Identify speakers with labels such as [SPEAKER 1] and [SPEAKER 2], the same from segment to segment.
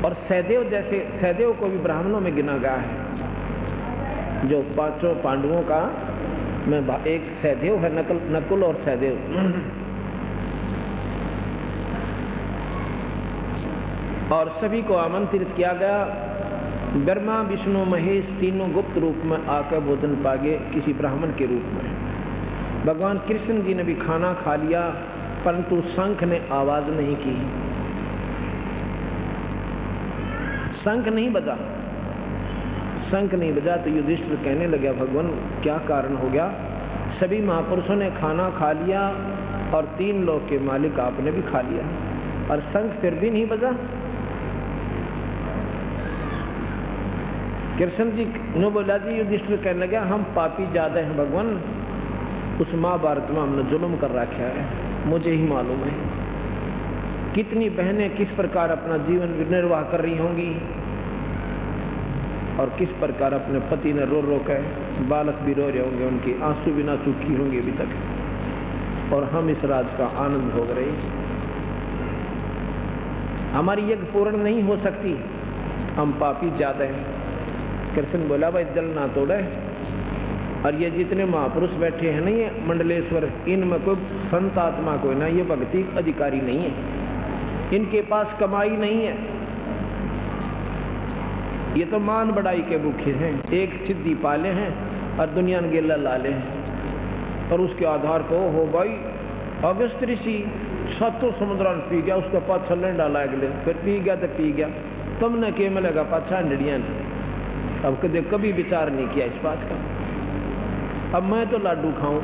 [SPEAKER 1] और सहदेव जैसे, सहदेव को भी ब्राह्मणों में गिना गया है। जो पांचों पांडवों का में एक सहदेव है, नकुल और सहदेव। और सभी को आमंत्रित किया गया। ब्रह्मा विष्णु महेश तीनों गुप्त रूप में आकर भोजन पागे किसी ब्राह्मण के रूप में। भगवान कृष्ण जी ने भी खाना खा लिया, परंतु शंख ने आवाज नहीं की, शंख नहीं बजा। शंख नहीं बजा तो युधिष्ठिर कहने लगा, भगवान क्या कारण हो गया? सभी महापुरुषों ने खाना खा लिया और 3 लोक के मालिक आपने भी खा लिया, और शंख फिर भी नहीं बजा। कृष्ण जी ने बोला, जी युधिष्ठिर कहने लगा, हम पापी ज्यादा हैं भगवान, उस महाभारत में हमने जुल्म कर रखा है, मुझे ही मालूम है। कितनी बहनें किस प्रकार अपना जीवन निर्वाह कर रही होंगी और किस प्रकार अपने पति ने रो रो कर, बालक भी रो रहे होंगे, उनके आंसू बिना सूखी होंगे अभी तक, और हम इस राज का आनंद भोग रहे। हमारी यज्ञ पूर्ण नहीं हो सकती, हम पापी ज्यादा हैं। कृष्ण बोला, भाई जल ना तोड़े, और ये जितने महापुरुष बैठे हैं ना, ये मंडलेश्वर, इनमें कोई संत आत्मा कोई ना, ये भक्ति अधिकारी नहीं है, इनके पास कमाई नहीं है, ये तो मान बढ़ाई के भूखे हैं, एक सिद्धि पाले हैं और दुनिया ने गेला लाले हैं। और उसके आधार को हो भाई अगस्त ऋषि 7 समुद्र पी गया, उसका पाछा ले डाला अगले, फिर पी गया तो पी गया, तुमने के मिलेगा पाछा अंडड़िया ने। अब कभी विचार नहीं किया इस बात का। अब मैं तो लाडू खाऊं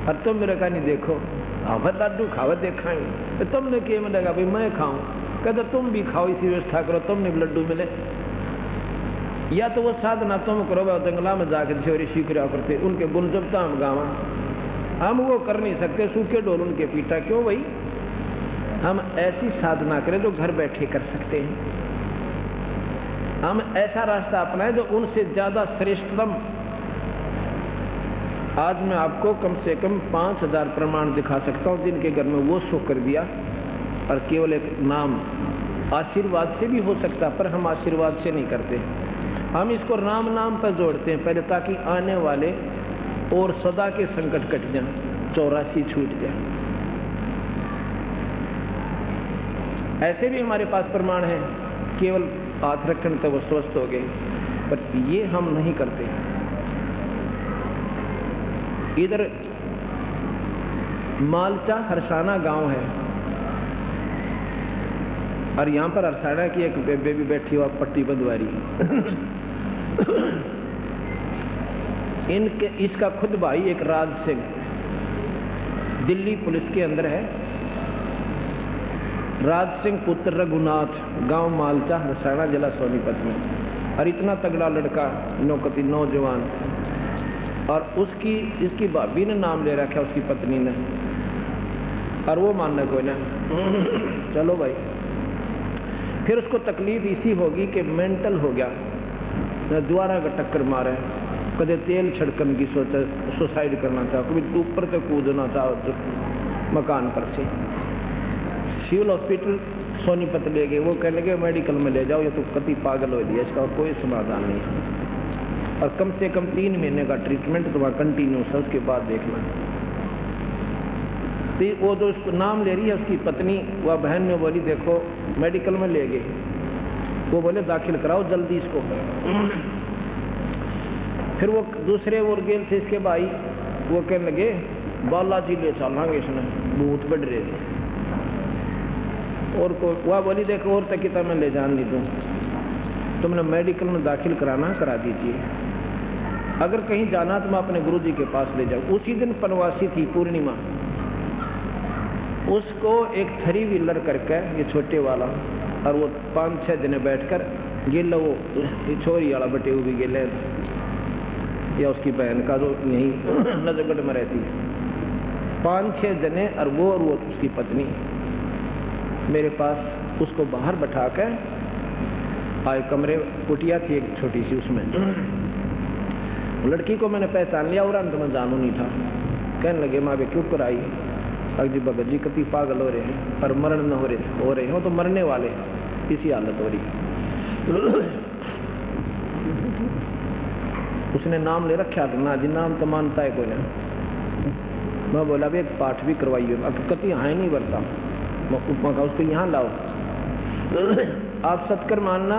[SPEAKER 1] और तुम मेरे का नहीं देखो, अब लाडू खावा देखाएंगे, तो तुमने के मिलेगा भाई मैं खाऊं, कहते तुम भी खाओ, इसी व्यवस्था करो, तुमने भी लड्डू मिले। या तो वो साधना तुम करो, जंगला में जाकर जो ऋषि क्रिया करते, उनके गुण जब हम गावा, हम वो कर नहीं सकते, सूखे डोल उनके पीटा, क्यों भाई? हम ऐसी साधना करें जो घर बैठे कर सकते हैं, हम ऐसा रास्ता अपनाएं जो उनसे ज्यादा श्रेष्ठतम। आज मैं आपको कम से कम 5000 प्रमाण दिखा सकता हूं जिनके घर में वो सो कर दिया, और केवल एक नाम आशीर्वाद से भी हो सकता, पर हम आशीर्वाद से नहीं करते, हम इसको राम नाम पर जोड़ते हैं पहले, ताकि आने वाले और सदा के संकट कट जाएं, 84 छूट जाए। ऐसे भी हमारे पास प्रमाण है, केवल हाथ रखने तो वो स्वस्थ हो गए, पर ये हम नहीं करते। इधर मालचा हरसाना गांव है, और यहां पर हरसाना की एक बेबी बैठी हुआ पट्टी बंधवारी इनके, इसका खुद भाई एक राज सिंह दिल्ली पुलिस के अंदर है, राज सिंह पुत्र रघुनाथ, गांव मालचा हरसाना जिला सोनीपत में। और इतना तगड़ा लड़का, नौकती नौजवान, और उसकी इसकी भाभी ने नाम ले रखा उसकी पत्नी ने, और वो मानना कोई ना। चलो भाई, फिर उसको तकलीफ इसी होगी कि मेंटल हो गया, द्वारा का टक्कर मारे, कदे तेल छिड़कन की सोचा, सुसाइड करना चाहो, कभी ऊपर तक कूदना चाहो तो मकान पर से। सिविल हॉस्पिटल सोनीपत ले गए, वो कहने लगे मेडिकल में ले जाओ, ये तो कति पागल हो दिया, इसका कोई समाधान नहीं है, और कम से कम 3 महीने का ट्रीटमेंट तो वहाँ कंटिन्यूस है, उसके बाद देखना। तो वो जो उसको नाम ले रही है उसकी पत्नी, वह बहन ने बोली देखो मेडिकल में ले गए, वो बोले दाखिल कराओ जल्दी इसको। फिर वो दूसरे और गेल थे इसके भाई, वो कहने लगे बालाजी ले चलेंगे, इसने भूत बढ़ रहे थे, और को वह बोली देखो और तक कितना मैं ले जान नहीं दूँ, तुमने मेडिकल में दाखिल कराना करा दीजिए, अगर कहीं जाना तो मैं अपने गुरुजी के पास ले जाऊँ। उसी दिन पनवासी थी पूर्णिमा, उसको एक 3 व्हीलर करके, ये छोटे वाला, और वो 5-6 जने बैठकर गेला, वो छोरी वाला बटे हुए भी गेले, या उसकी बहन का जो यहीं नजरगढ़ में रहती है, 5-6 जने, और वो उसकी पत्नी मेरे पास, उसको बाहर बैठा के आए कमरे, कुटिया थी एक छोटी सी, उसमें लड़की को मैंने पहचान लिया, और अंत में जानू नहीं था। कहने लगे माँ वे क्यों कराई? अजी भगत जी कति पागल हो रहे हैं, और मरण न हो रहे हो तो मरने वाले, इसी हालत हो रही। उसने नाम ले रखा कि ना जी नाम तो मानता है कोई ना। मैं बोला भाई एक पाठ भी करवाइए। अब कति यहाँ नहीं बरता उपमा का, उसको यहाँ लाओ। आप सत्कर मानना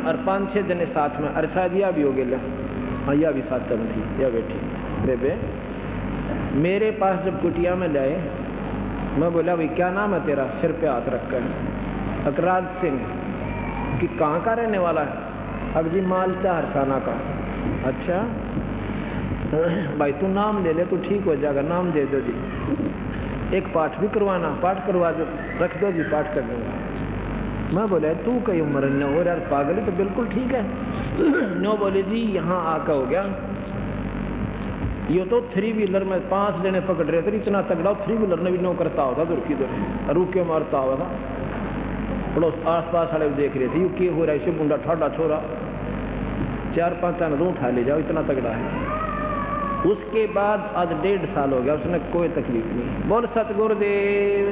[SPEAKER 1] और 5-6 जने साथ में। अरे शायद यह भी हो गया। हाँ यह भी साथ में थी, यह बैठी बेबे। मेरे पास जब कुटिया में लाए, मैं बोला भाई क्या नाम है तेरा? सिर पे हाथ रख कर अकराज सिंह। कि कहाँ का रहने वाला है? अब जी मालचा हरसाना का। अच्छा भाई तू नाम ले ले, तू ठीक हो जाएगा, नाम दे दो जी। एक पाठ भी करवाना, पाठ करवा दो, रख दो जी, पाठ कर दूंगा। मैं बोला तू कई उम्र न हो यार, पागल है तो बिल्कुल ठीक है। नो बोले जी यहाँ आकर हो गया। ये तो 3 व्हीलर में 5 जने पकड़ रहे थे, इतना तगड़ा 3 व्हीलर ने भी नो करता होता दूर की दूर, रुक के मारता हुआ था। पड़ोस आस पास वाले देख रहे थे यू के हो रहा है, इसे बुंडा ठाडा छोरा 4-5 जन रू उठा ले जाओ, इतना तगड़ा है। उसके बाद आज 1.5 साल हो गया, उसने कोई तकलीफ नहीं। बोल सतगुरुदेव,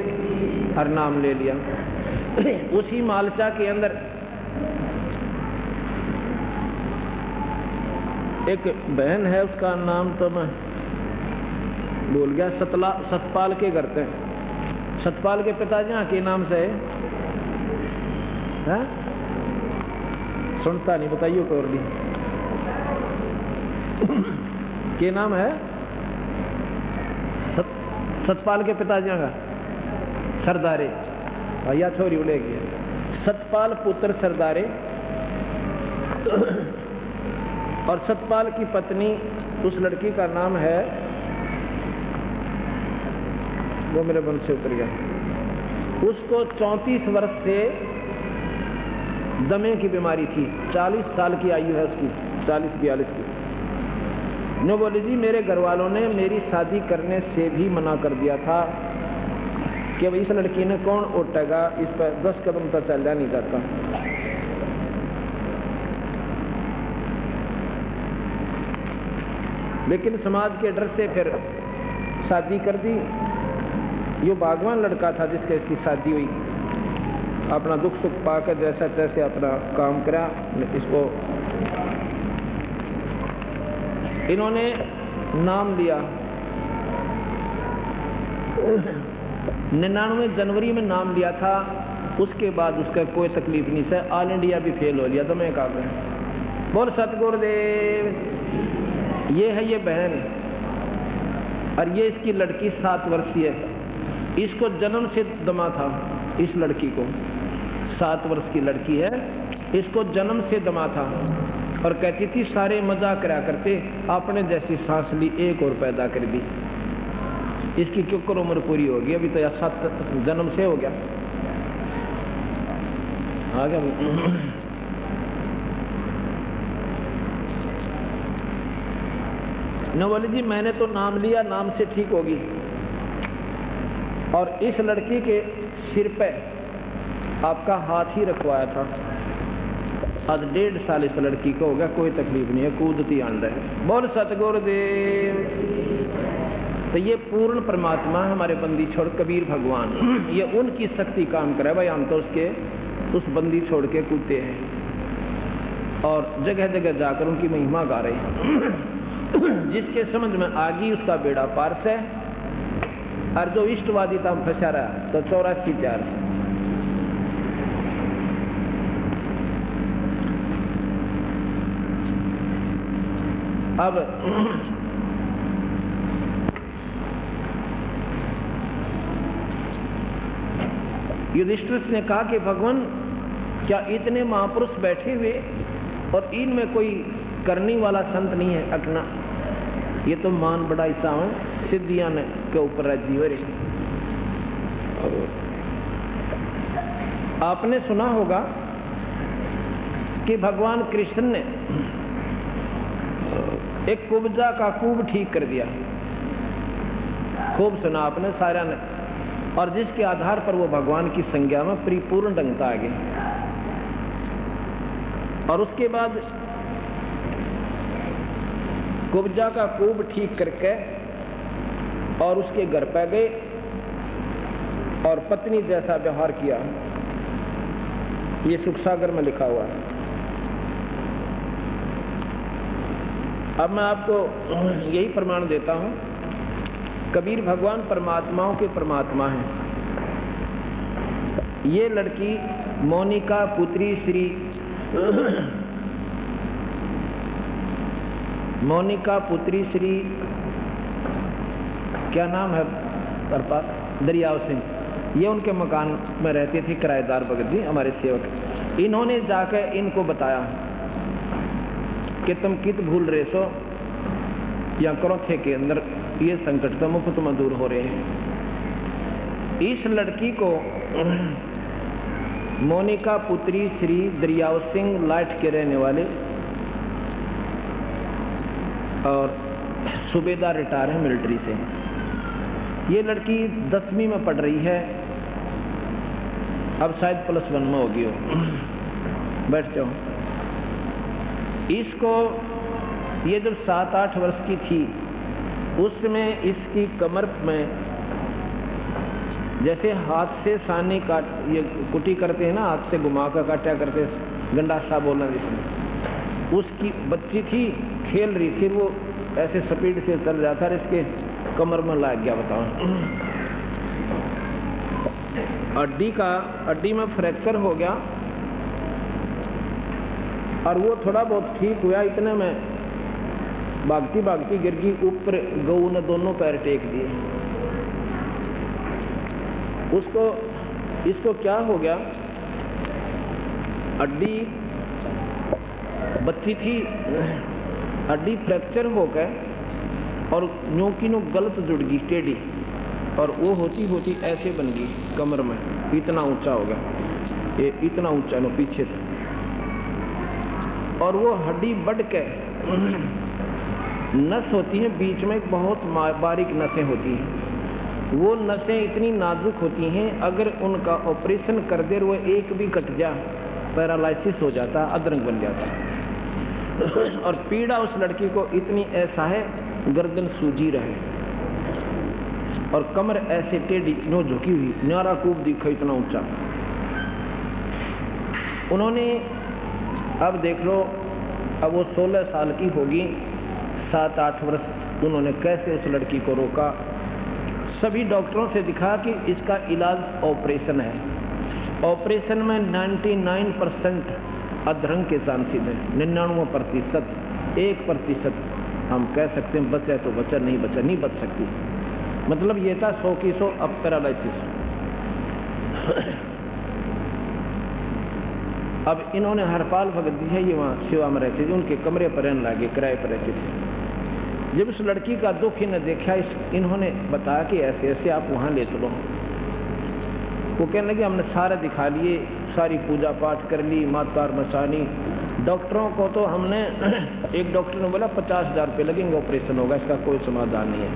[SPEAKER 1] हर नाम ले लिया। उसी मालचा के अंदर एक बहन है, उसका नाम तो मैं भूल गया, सतपाल के करते हैं। सतपाल के पिताजी यहाँ के नाम से है? सुनता नहीं, बताइए कोई और भी के नाम है? सतपाल के पिताजी का सरदारे, भैया छोरी उड़े गया। सतपाल पुत्र सरदारे और सतपाल की पत्नी, उस लड़की का नाम है, वो मेरे मन से उतर गया। उसको 34 वर्ष से दमे की बीमारी थी। 40 साल की आयु है उसकी, 40-42 की। नो बोले जी मेरे घर वालों ने मेरी शादी करने से भी मना कर दिया था कि इस लड़की ने कौन उठेगा, इस पर 10 कदम तक चलना नहीं जाता। लेकिन समाज के डर से फिर शादी कर दी। यो भगवान लड़का था जिसके इसकी शादी हुई, अपना दुख सुख पाकर जैसा तैसे अपना काम करा। इसको इन्होंने नाम लिया 99 जनवरी में नाम लिया था। उसके बाद उसका कोई तकलीफ नहीं से, ऑल इंडिया भी फेल हो लिया। तो मैं कहा बोल सतगुरुदेव। ये है ये बहन और ये इसकी लड़की 7 वर्षीय है। इसको जन्म से दमा था, इस लड़की को 7 वर्ष की लड़की है, इसको जन्म से दमा था। और कहती थी सारे मजाक करा करते, आपने जैसी सांस ली एक और पैदा कर दी। इसकी क्यों कर उम्र पूरी हो गई, अभी तो 7 जन्म से हो गया आ गया। न बोले जी मैंने तो नाम लिया, नाम से ठीक होगी। और इस लड़की के सिर पे आपका हाथ ही रखवाया था। आज 1.5 साल इस लड़की को हो गया, कोई तकलीफ नहीं है, कूदती आंदा है। बोल सतगुरुदेव। तो ये पूर्ण परमात्मा हमारे बंदी छोड़ कबीर भगवान, ये उनकी शक्ति काम करे भाई। हम तो उसके उस बंदी छोड़ के कूदते हैं और जगह जगह जाकर उनकी महिमा गा रहे हैं। जिसके समझ में आ गई उसका बेड़ा पार से, और जो इष्टवादी था फंसा रहा तो 84 प्यार से। अब युधिष्ठिर ने कहा कि भगवान क्या इतने महापुरुष बैठे हुए और इनमें कोई करने वाला संत नहीं है? अकना ये तो मान बड़ा चाव सिद्धियां के ऊपर राजी हो रही। आपने सुना होगा कि भगवान कृष्ण ने एक कुब्जा का कूब ठीक कर दिया। खूब सुना आपने सारा ने, और जिसके आधार पर वो भगवान की संज्ञा में परिपूर्ण ढंगता आ गई। और उसके बाद कुब्जा का कूब ठीक करके और उसके घर पे गए और पत्नी जैसा व्यवहार किया। ये सुख सागर में लिखा हुआ है। अब मैं आपको यही प्रमाण देता हूँ, कबीर भगवान परमात्माओं के परमात्मा हैं। ये लड़की मोनिका पुत्री श्री मोनिका पुत्री श्री क्या नाम है दरियाव सिंह, ये उनके मकान में रहते थे, किराएदार भगत जी हमारे सेवक। इन्होंने जाकर इनको बताया कि तुम कित भूल रहे सो, या करो थे के अंदर ये संकट तो मुफ्त में दूर हो रहे हैं। इस लड़की को मोनिका पुत्री श्री दरियाव सिंह लाइट के रहने वाले और सूबेदार रिटायर है मिलिट्री से। ये लड़की 10वीं में पढ़ रही है, अब शायद +1 में होगी हो। बैठ जाओ। इसको ये जब 7-8 वर्ष की थी उसमें इसकी कमर में जैसे हाथ से सानी काट ये कुटी करते हैं ना, हाथ से घुमा कर काटा करते, गंडासा बोलना जिसमें, उसकी बच्ची थी, खेल रही थी, वो ऐसे स्पीड से चल रहा था और इसके कमर में लग गया। बताओ, हड्डी में फ्रैक्चर हो गया और वो थोड़ा बहुत ठीक हुआ। इतने में भागती भागती गिर गई ऊपर, गऊ ने दोनों पैर टेक दिए। इसको क्या हो गया, हड्डी बच्ची थी, हड्डी फ्रैक्चर हो गए और न्यों की नो गलत जुड़ गई टेढ़ी, और वो होती होती ऐसे बन गई कमर में, इतना ऊंचा हो गया, ये इतना ऊंचा नो पीछे था। और वो हड्डी बढ़ के नस होती है बीच में, बहुत बारीक नसें होती हैं, वो नसें इतनी नाजुक होती हैं, अगर उनका ऑपरेशन कर दे वो एक भी कट जा, पैरालिसिस हो जाता, अधरंग बन जाता। और पीड़ा उस लड़की को इतनी ऐसा है, गर्दन सूजी रहे और कमर ऐसे टेढ़ी नो झुकी हुई, न्यारा कूब दिखा इतना ऊंचा। उन्होंने अब देख लो, अब वो 16 साल की होगी, 7-8 वर्ष उन्होंने कैसे उस लड़की को रोका। सभी डॉक्टरों से दिखा कि इसका इलाज ऑपरेशन है। ऑपरेशन में 99% अधरंग के चांसेस हैं, 99%, 1% हम कह सकते हैं बचा तो बचा, नहीं बचा नहीं बच सकती। मतलब ये था 100 की 100 अब पैरालिसिस। अब इन्होंने हरपाल भगत जी है, ये वहाँ सेवा में रहते थे, उनके कमरे पर रहने लगे, किराए पर रहते थे। जब उस लड़की का दुख इन्हें देखा, इन्होंने बताया कि ऐसे ऐसे आप वहाँ ले चलो। वो कहने लगे हमने सारे दिखा लिए, सारी पूजा पाठ कर ली, मातार मसानी। डॉक्टरों को तो हमने एक डॉक्टर ने बोला 50,000 रुपये लगेंगे, ऑपरेशन होगा, इसका कोई समाधान नहीं है,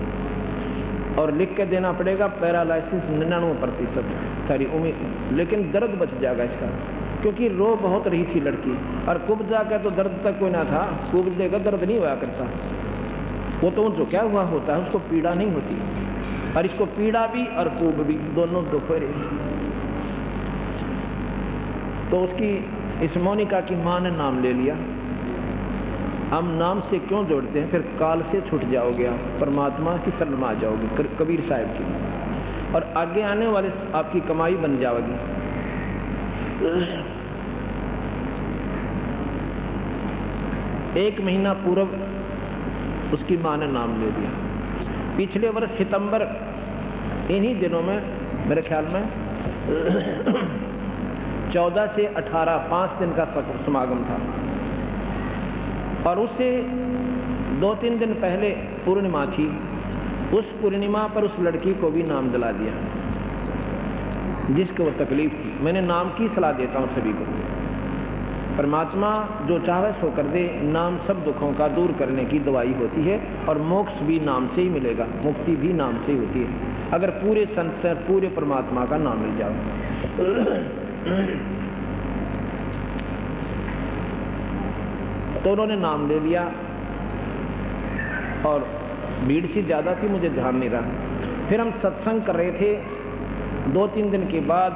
[SPEAKER 1] और लिख के देना पड़ेगा पैरालिसिस 99% सारी उम्मीद, लेकिन दर्द बच जाएगा इसका, क्योंकि रो बहुत रही थी लड़की, और कुब जाकर तो दर्द तक कोई ना था, कुब देकर दर्द नहीं हुआ करता, वो तो जो क्या हुआ होता है उसको पीड़ा नहीं होती, और इसको पीड़ा भी और कुब भी दोनों दुख रही। तो उसकी इस मोनिका की माँ ने नाम ले लिया। हम नाम से क्यों जोड़ते हैं, फिर काल से छूट जाओगे आप, परमात्मा की शरण में आ जाओगे, कबीर साहब की, और आगे आने वाले आपकी कमाई बन जाएगी। एक महीना पूर्व उसकी माँ ने नाम ले लिया। पिछले वर्ष सितंबर इन्हीं दिनों में मेरे ख्याल में 14 से 18 5 दिन का समागम था, और उससे 2-3 दिन पहले पूर्णिमा थी। उस पूर्णिमा पर उस लड़की को भी नाम दिला दिया जिसको वो तकलीफ थी। मैंने नाम की सलाह देता हूँ सभी को, परमात्मा जो चाहे सो कर दे। नाम सब दुखों का दूर करने की दवाई होती है, और मोक्ष भी नाम से ही मिलेगा, मुक्ति भी नाम से ही होती है, अगर पूरे संत पूरे परमात्मा का नाम मिल जाओ। तो उन्होंने नाम ले लिया, और भीड़ सी ज़्यादा थी, मुझे ध्यान नहीं रहा। फिर हम सत्संग कर रहे थे, 2-3 दिन के बाद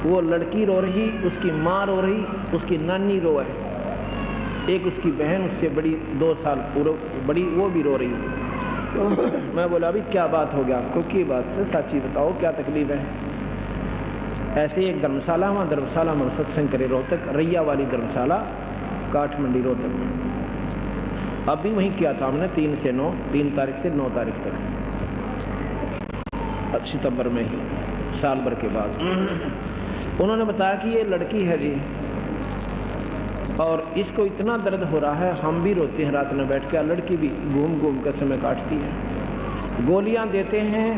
[SPEAKER 1] वो लड़की रो रही, उसकी माँ रो रही, उसकी नानी रो है, एक उसकी बहन उससे बड़ी 2 साल बड़ी, वो भी रो रही। मैं बोला अभी क्या बात हो गया आपको, की बात से साची बताओ क्या तकलीफ है। ऐसे एक धर्मशाला, वहाँ धर्मशाला में सत्संग करे, रोहतक रैया वाली धर्मशाला, काठमंडी रोहतक। अब भी वहीं किया था हमने 3 से 9, 3 तारीख से 9 तारीख तक, सितंबर में ही, साल भर के बाद। उन्होंने बताया कि ये लड़की है जी, और इसको इतना दर्द हो रहा है, हम भी रोते हैं रात में बैठ कर, लड़की भी घूम घूम कर समय काटती है। गोलियां देते हैं,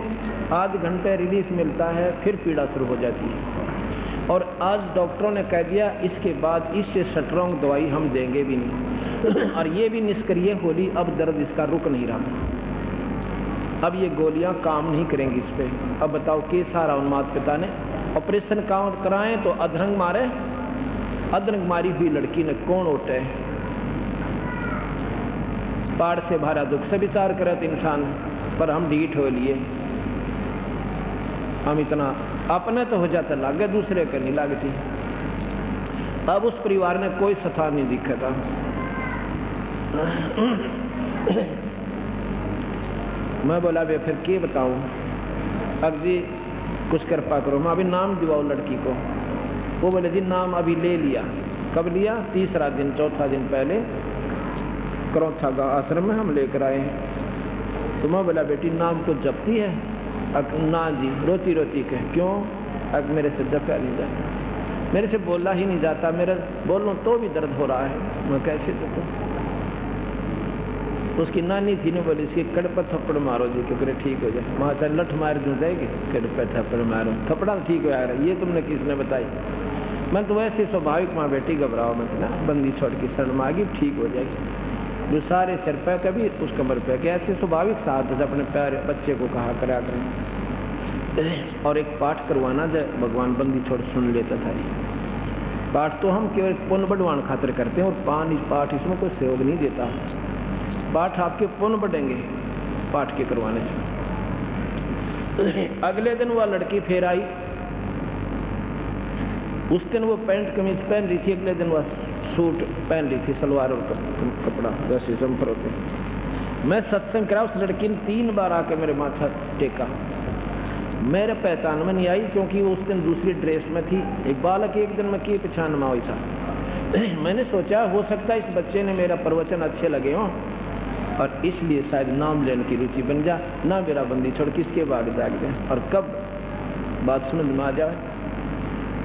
[SPEAKER 1] आध घंटे रिलीफ मिलता है, फिर पीड़ा शुरू हो जाती है। और आज डॉक्टरों ने कह दिया इसके बाद इससे स्ट्रॉन्ग दवाई हम देंगे भी नहीं। और ये भी निष्क्रिय होली, अब दर्द इसका रुक नहीं रहा, अब ये गोलियां काम नहीं करेंगी इस पर। अब बताओ कि सारा उन माता पिता ने ऑपरेशन काम कराएं तो अधरंग मारे, अधरंग मारी हुई लड़की ने कौन उठे। पाड़ से भारा दुख से विचार करे तो इंसान, पर हम ढीठ हो लिए, हम इतना अपने तो हो जाता लागे, दूसरे के नहीं लगती। अब उस परिवार ने कोई सथा नहीं दिखा था। मैं बोला बे फिर क्या बताऊं, अब जी कुछ कृपा करो, मैं अभी नाम दिवाओ लड़की को। वो बोले जी नाम अभी ले लिया। कब लिया? 3रा दिन, 4था दिन पहले करौथा का आश्रम में हम लेकर आए हैं। तो मैं बोला बेटी नाम को जपती है? ना जी, रोती रोती कहे क्यों? मेरे से जपा नहीं जाता, मेरे से बोला ही नहीं जाता, मेरा बोलूं तो भी दर्द हो रहा है, मैं कैसे जपूं? उसकी नानी थी ने बोली इसके कड़ पर थप्पड़ मारो जी, क्योंकि ठीक हो जाए। माता लठ मार दूँ जाएगी, कड़ पर थप्पड़ मारो, थप्पड़ा ठीक हो जाएगा। ये तुमने किसने बताई? मैं तो वैसे स्वाभाविक, माँ बेटी घबराओ मत ना, बंदी छोड़ के शरण मांगी ठीक हो जाएगी। जो सारे सिर पे कभी उस कमर पे के, ऐसे स्वाभाविक साथ अपने प्यारे बच्चे को कहा करा करें। और एक पाठ करवाना जब भगवान बंदी छोड़ सुन लेता था। पाठ तो हम केवल पुण्य बढ़वान खातिर करते हैं, और पाठ इसमें कोई सहयोग नहीं देता। पाठ आपके पुण्य बढ़ेंगे पाठ के करवाने से। अगले दिन वह लड़की फिर आई, उस दिन वो पैंट कमीज पहन रही थी, अगले दिन वह सूट पहन रही थी, सलवार और कपड़ा जैसे जम्फर होते। मैं सत्संग करा, उस लड़की ने 3 बार आके मेरे माथा टेका। मेरे पहचान में नहीं आई, क्योंकि वो उस दिन दूसरी ड्रेस में थी। एक बालक एक दिन में की पहचान में हुई था। मैंने सोचा हो सकता है इस बच्चे ने मेरा प्रवचन अच्छे लगे हों, और इसलिए शायद नाम लेने की रुचि बन जा, ना मेरा बंदी छोड़ किसके बाग जाग जाए, और कब बात समझ में आ जाए।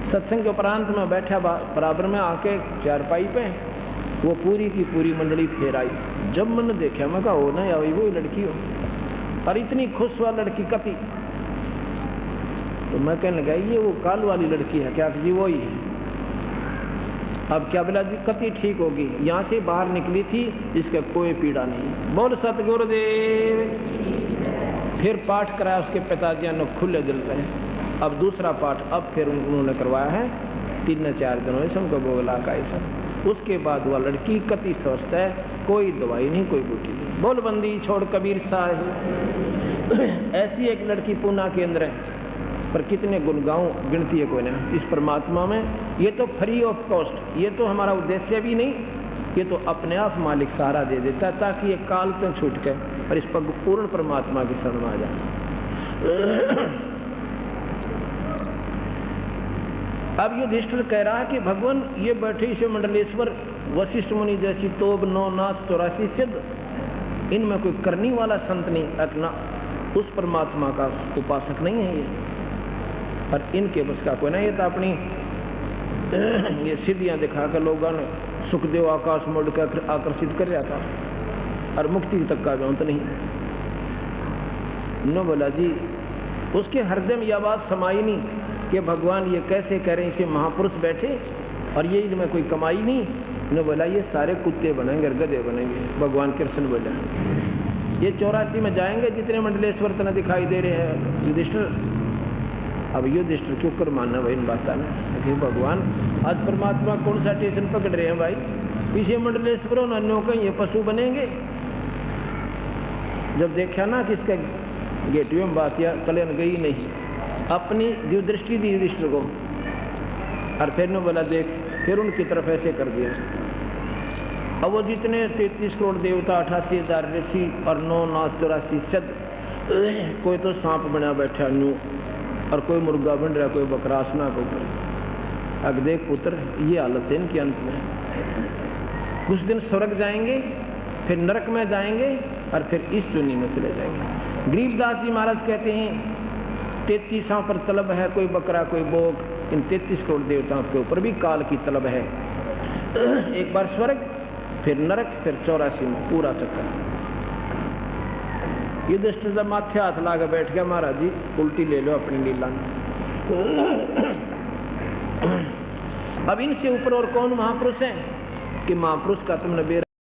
[SPEAKER 1] सत्संग के उपरांत में बैठा बराबर में आके चारपाई पे, वो पूरी की पूरी मंडली फेर आई। जब मैंने देखा मैं कहा हो ना या वही लड़की हो, और इतनी खुश हुआ लड़की कति। तो मैं कहने लगा ये वो काल वाली लड़की है क्या? जी वही है। अब क्या बोला जी कति ठीक होगी, यहाँ से बाहर निकली थी, इसका कोई पीड़ा नहीं। बोल सतगुरुदेव। फिर पाठ कराया उसके पिताजी ने खुले दिल से। अब दूसरा पाठ अब फिर उन्होंने करवाया है, 3-4 दिनों से उनको बोला का ऐसा। उसके बाद वह लड़की कति स्वस्थ है, कोई दवाई नहीं, कोई बूटी नहीं। बोल बंदी छोड़ कबीर साहब। ऐसी एक लड़की पूना के अंदर है, पर कितने गुणगांव गिनती है कोई ना इस परमात्मा में। ये तो फ्री ऑफ कॉस्ट, ये तो हमारा उद्देश्य भी नहीं, ये तो अपने आप मालिक सहारा दे देता है, ताकि ये काल तक छूट के और इस पर पूर्ण परमात्मा की शरण में आ जाए। अब युधिष्ठिर कह रहा है कि भगवान ये बैठे इसे मंडलेश्वर वशिष्ठ मुनि जैसी तोब 9 नाथ 84 सिद्ध, इनमें कोई करनी वाला संत नहीं, अपना उस परमात्मा का उपासक नहीं है ये, और इनके बस का कोई ना। ये तो अपनी ये सिद्धियां दिखा कर लोगों ने सुखदेव आकाश मोड़ कर आकर्षित कर जाता, और मुक्ति तक का भी अंत नहीं। नो बोला जी उसके हृदय में यह बात समाई नहीं कि भगवान ये कैसे कह रहे हैं, इसे महापुरुष बैठे और ये इनमें कोई कमाई नहीं। ने बोला ये सारे कुत्ते बनेंगे, गधे बनेंगे। भगवान कृष्ण बोला ये 84 में जाएंगे जितने मंडलेश्वर तना दिखाई दे रहे हैं युधिष्ठिर। अब युधिष्ठिर क्यों कर मानना भाई इन बात ना, भगवान आज परमात्मा कौन सा स्टेशन पकड़ रहे हैं भाई, पीछे मंडलेश्वरों अन्यों का ये पशु बनेंगे। जब देखा ना कि इसका गेटवे में बात या कल्याण गई नहीं, अपनी जो दृष्टि दी युधिष्ठिर को और फिर ने बोला देख, फिर उनकी तरफ ऐसे कर दिया। अब वो जितने 33 करोड़ देवता, 88,000 ऋषि और 9 नाथ 84 सद, कोई तो सांप बना बैठा नू, और कोई मुर्गा बन रहा, कोई बकरासना को ऊपर। अब देख पुत्र, ये हालत है इनके अंत में। कुछ दिन स्वर्ग जाएंगे, फिर नरक में जाएंगे, और फिर इस दुनिया में चले जाएंगे। गरीबदास जी महाराज कहते हैं 33 पर तलब है, कोई बकरा कोई बोक, इन 33 करोड़ देवताओं के ऊपर भी काल की तलब है। एक बार स्वर्ग, फिर नरक, फिर 84 में पूरा चक्कर। युधिष्ठिर जब माथे हाथ लाकर बैठ गया, महाराज जी उल्टी ले लो अपनी लीला में। अब इनसे ऊपर और कौन महापुरुष है कि महापुरुष का तुमने बेरा